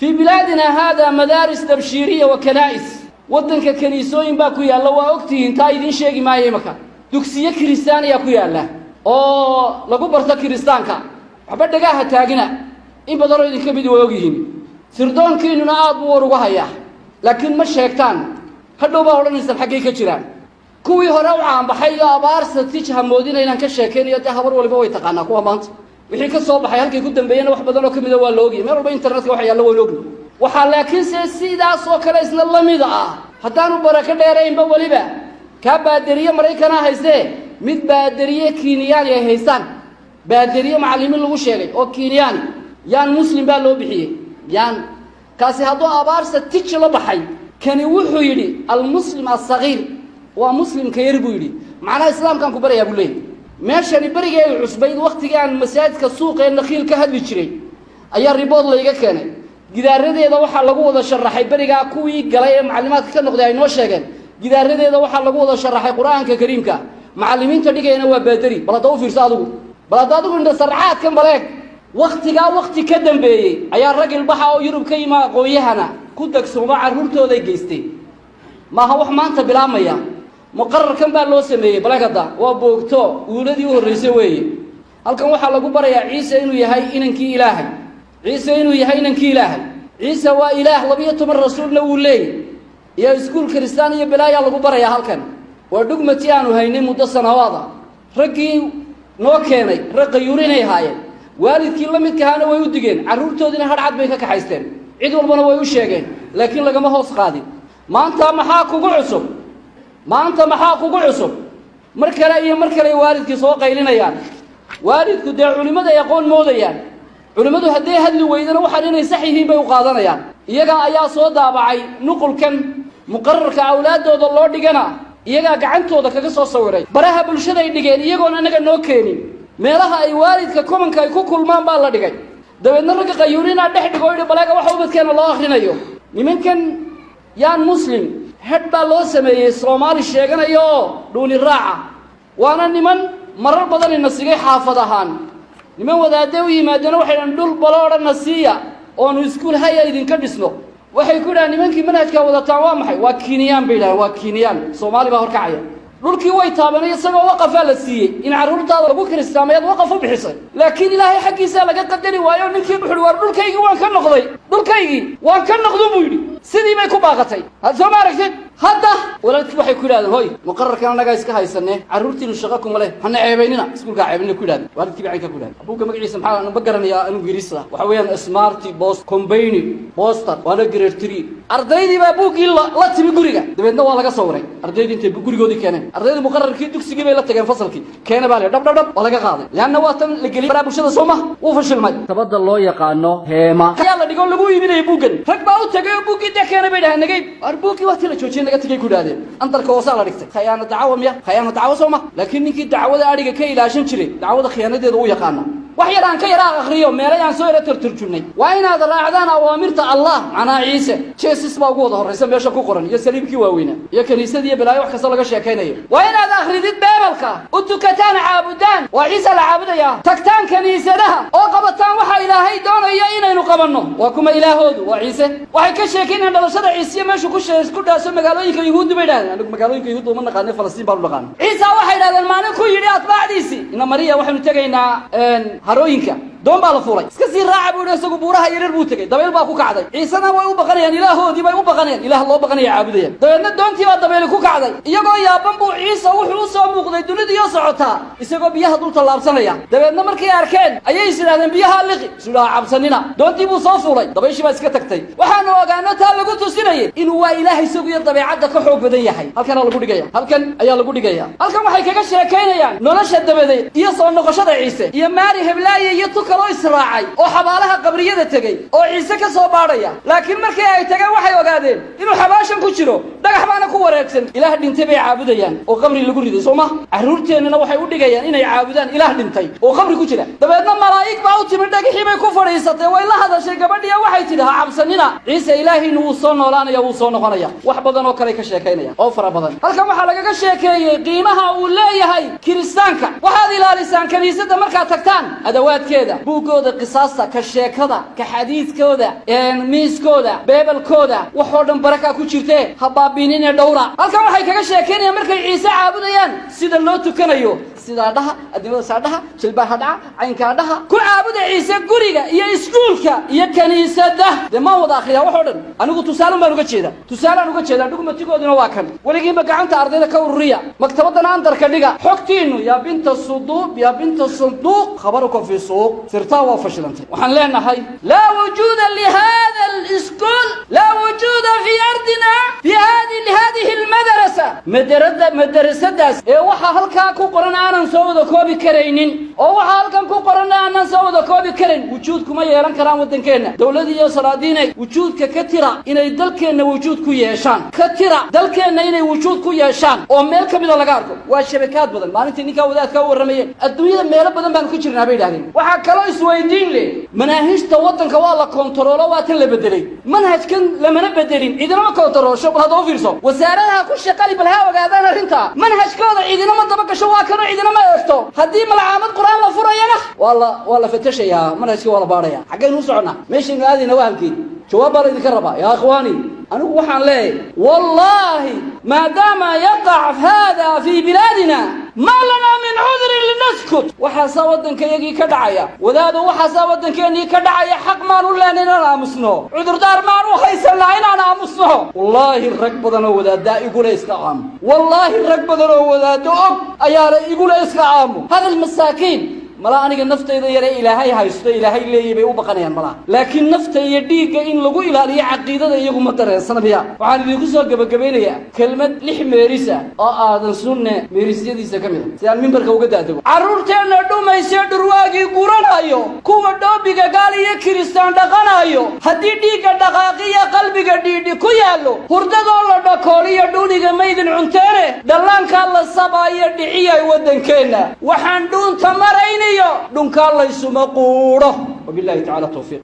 في بلادنا هذا مدارس تبشيرية وكنائس ودنك كنيسوين باكو يالا وأكتي انتا إذن شيء ما يمكا دوكسية كريستانية كو يالا لغو برتا كريستانكا عباد دقاها تاقنا إن بدروا إذن كبيدوا ويوغيهين سردون كينونا آدبوا ورغوها لكن ما الشيكتان هدو باولا نسان حقيقة جيران كوي هراو عام بحيلا أبار ستيج همودين إنان كشيكين يتهبر والباوي تقانا كوها مانت wixii ka soo baxay halkay ku dambeeyeen wax badan oo kamid ah waa la oogay meel walba internetka wax yaalo waa la oogay waxa laakiin sidaas oo kale isna lamid ah hadaanu baraka dheereynba waliba ka baadiriye Mareykan haystee mid baadiriye Kiiniyaan ay haystaan baadiriye macallimiin lagu sheegay oo Kiiniyaan yaan muslim baa loo bixiyay yaan kaasi hadoo abaarsa tij la baxay kani wuxuu yiri al muslim as-saghir waa muslimka yar buu yiri macnaha islaamkan ku baraya buu leeyahay meeshani barigeeyo cusbayd waqtigaan masaajidka suuqa ee nakhil ka hadli jiray ayaa ribood la iga keenay gidaaradeeda waxa lagu wada sharaxay bariga kuwii galay ee macluumaadka ka noqday ay noo sheegeen gidaaradeeda waxa lagu wada sharaxay quraanka kariimka macallimiinta dhigayna waa baadari balada u fiirsa adigu inta sarcaadkan baleeg waqti ka dambeeyay ayaa ragil baxa oo Yurub ka yima aqooyahana ku dagsooma carruurtooda ay geystay maaha wax maanta bilaamaya مقرر كم بالله سميه بلاقدا وبوقتو ولدي وهريسه ويه halkan waxa lagu barayaa Ciise inuu yahay inankii Ilaahay Ciise waa Ilaah 12 rasuulna uu leeyahay iyo iskuul Kristaan iyo bilaaya lagu barayaa halkan waa dhugmati aanu haynay muddo sanawaada ragii noo keenay raqayurinay haayeen waalidkii la midka ahna way u digeen carruurtoodina hadcad bay ka kaxaysteen cid walbana way u sheegeen laakiin lagama hoos qaadin maanta maxaa kugu cusub markale waalidkii soo qaylinayaan waalidku de culimada aqoon moodayaan culimadu haday hadli weydana waxa inay sax yihiin bay u qaadanayaan iyaga ayaa soo daabacay nuqulkan muqarrarka awlaadooda loo dhigana iyaga gacantooda kaga soo sawiray baraha bulshada ay dhigeen iyagoona anaga noo keenin meelaha ay waalidka kumanka ay ku kulmaan baa la dhigay dabeedna rag qayurina dhex dhigooyay balaaga waxa ubadkeena loo akhrinayo nimankan yaan muslim hadba loo sameeyay Soomaali sheeganayo dhuuni raaca waana niman marar badan in nasigay xaafadahan niman wadaaddo u yimaadana waxay dhul baloodha nasiya oo nu iskuul haya idin ka dhisno waxay ku dhaaneen nimankii manhajka wadataan waa maxay waa Kiiniyaan bay ilaahay waa Kiiniyaan Soomaali baa horkacaya dhulkii way taabanay isagoo waqaf la siiyay in carruurtaada lagu kiristaameeyad waqaf u bixisay laakiin ilaahay xaqiisa laga qadari waayo ninkii wuxuu war dhulkaygii waan ka noqday buu yiri sidii bay ku baaqatay soo maaragtay hadda walaalkii waxay ku yiraahdeen hoy muqarrarkan anaga iska haysanay carruurtiinu shaqo kuma leh hana ceebeynina iskuulka ceebeynina ku yiraahdeen waalidkii baa ka ku yiraahdeen abuga magaciisa maxaa aan bagaranayaa inuu Ingiriisda waxa weeyaan smart post combine poster wala grade 3 ardaydii baa buugii la timi guriga dabeedna waa laga soo waray ardaydii intay gurigoodii keeneen ardaydu muqarrarkii dugsigii bay la tageen fasalkii keena baa dhab waa laga qaaday laana waa tan la geliyay baraabulshada Soomaa uu fashilmay tabada loo yaqaano heema ayaa la dhigo lagu iibinay buugan rag baa u tagay buugii keena bay dhahanagay arbuuqii waa tila joojin laga tagay ku dhaadeen antarka wasa la dhigtay khiyaano dacwo Soomaa laakiin ninkii dacwada ariga ka ilaashan jiray dacwada khiyaanadeeda uu yaqaano wax yaraan ka yaraa akhriyo meelayaan soo yara tarjurnay waa inaad raacdaan awaamirta Allah ana Ciise Jesus baa ugu wada horeysa meesha ku qoran iyo saliibkii waaweyna iyo kaniisadii bilaayo wax kasta laga sheekaynayo waa inaad akhridid beebalka u tukataan caabudaan waa Ciise la caabudaya tagtaan kaniisadaha oo qabataan waxa Ilaahay doonayo inaynu qabanno waa kuma Ilaahoodu waa Ciise waxay ka sheekeynayaan dhalashada Ciise meesha ku dhaaso magaalooyinka Yahuud bay dhaadeen anigu magaalooyinka Yahuud uma naqaan Falastiin baa u dhaqaan Ciise waxay dhaadeen maalin ku yiri atbaacdiisi ina Mariya waxaanu tagaynaa harooyinka doon baa la fuulay iska sii raaca buu isagu buuraha yareer buu tagay dabeel baa ku kacday Ciisana way u baqanayaan Ilaahoodii bay u baqanayaan Ilaah loo baqanaya caabudayaan dabeedna doontii baa dabeel ku kacday iyagoo yaaban buu Ciise wuxuu soo muuqday dunidii oo socota isagoo biyaha dul tallaabsanaya dabeedna markay arkeen ayay isiraahdeen biyaha liqi suudaa cabsanina doontii buu soo fuulay dabeeshii baa iska tagtay waxaanu ogaanay taa lagu tusinayay inuu waa Ilaahay isagu iyo dabeecadda ka xoog badan yahay halkan ayaa lagu dhigaya halkan waxay kaga sheekeynayaan nolosha dabadeed iyo soo noqoshada Ciise iyo Maari Heblaaye iyo kaloo israacay oo xabaalaha qabriyada tagay oo Ciise ka soo baaraya laakiin markii ay tagaan waxay ogaadeen inuu xabaashan ku jiro dhagax baana ku wareegsan Ilaah dhintay bay caabudayaan oo qabri lagu riday Soomaa carruurteena waxay u dhigayaan inay caabudaan Ilaah dhintay oo qabri ku jira dabeedna malaa'ig baa u timid dhagaxii bay ku fadhiisatay way la hadashay gabadhii waxay tidhi cabsanina Ciise Ilaahay inuu soo noolaanayo uu soo noqonaya wax badan oo kale ka sheekeynaya oo fara badan halkan waxa laga sheekeeyay qiimaha uu leeyahay kiristaanka waxaad ilaalisaan kaniisada marka tagtaan adawaadkeeda buugooda qisaasta ka sheekada ka xadiidkooda miiskooda beebelkooda waxoo dhan baraka ku jirtee ha baabiinina dhowra halkan waxay kaga sheekeynayaan markay ciise caabudayaan sida loo tukanayo sida dhaha adimada saadhaha jilbaha dhaca caynka dhaha ku caabuda ciise guriga iyo iskuulka iyo kaniisada ma wada akhriya waxoo dhan anigu tusaale baan uga jeeda dhugmatigoodina waa kan waligiiba gacanta ardayda ka ururiya maktabadana andarka dhiga xogtiinu yaa binta sunduuq khabarukum fi suuq sirtaa waa fashilantay waxaan leenahay laa wujuuda lihada al-iskool laa wujuuda fi ardina fi hadihi almadrasa madrasadaas ee waxaa halkaa ku qoran aanan soo wada koobi karaynin oo waxaa halkan ku qoran aanan soo wada koobi karin wujuud kuma yeelan karaan wadankeena dawladda iyo salaadiinay wujuudka ka tira inay dalkeena wujuud ku yeeshaan ka tira dalkeena inay wujuud ku yeeshaan oo meel kamid laga arko waa shabakad badan maalintii ninka wadaadka waramayeen adduunyada meelo badan baan ku jirnaa bay dhaadeen waxa kale isweydiin leh manaahijta wadanka waa la kontaroolo waa tan la bedelay manhajkan lamana bedelin idinama kontaroosho bal hada u fiirso wasaaradaha ku shaqali bal ha ogaadaan arrinta manhajkooda idinama daba gasho waa kan idinama eerto haddii malcaamad quraan la furayana waa la fatashaya manhajka waa la baaraya xaggeen u socona meeshan aadina waa halkii jawaab baa idinka rabaa yaa akhwaani anigu waxaan leeyahay wallahi maadaama yaqac hada fi biladina ma lana min cudrin linaskut waxaa wadankayagii ka dhacaya wadaadu waxaa wadankeennii ka dhacaya xaq maan u leenahay inaan aamusno cudurdaar maan u haysanaa inaan aamusno wallaahi rag badan oo wadaada igula iska caamo wallaahi rag badan oo wadaado og ayaa igula iska caamo hadal masaakiin mala aniga naftayda yare ilaahay haysto ilaahay leeyahay bay u baqanayaan mala laakiin naftayda dhiiga in lagu ilaaliyo aqeedada iyagu ma dareensanaya waxaan idinku soo gabagabeynaya kelmad 6 meerisa oo aadan sunne meerisyadiisa kamid si aan minbarka uga daadago caruurteena dhumayso dhurwaagi guranayo kuwa dhoobiga gaal iyo kristaan dhaqanayo haddii dhiiga dhaqaaqiya qalbiga dhiidhi ku yaalo hurdadoo la dhakooliyo dhuuniga maydin cunteene dhallaanka la sabayo dhiciyay wadankeena waxaan dhuunta maraynay دون كارلا يسمى قوره وبالله تعالى توفيق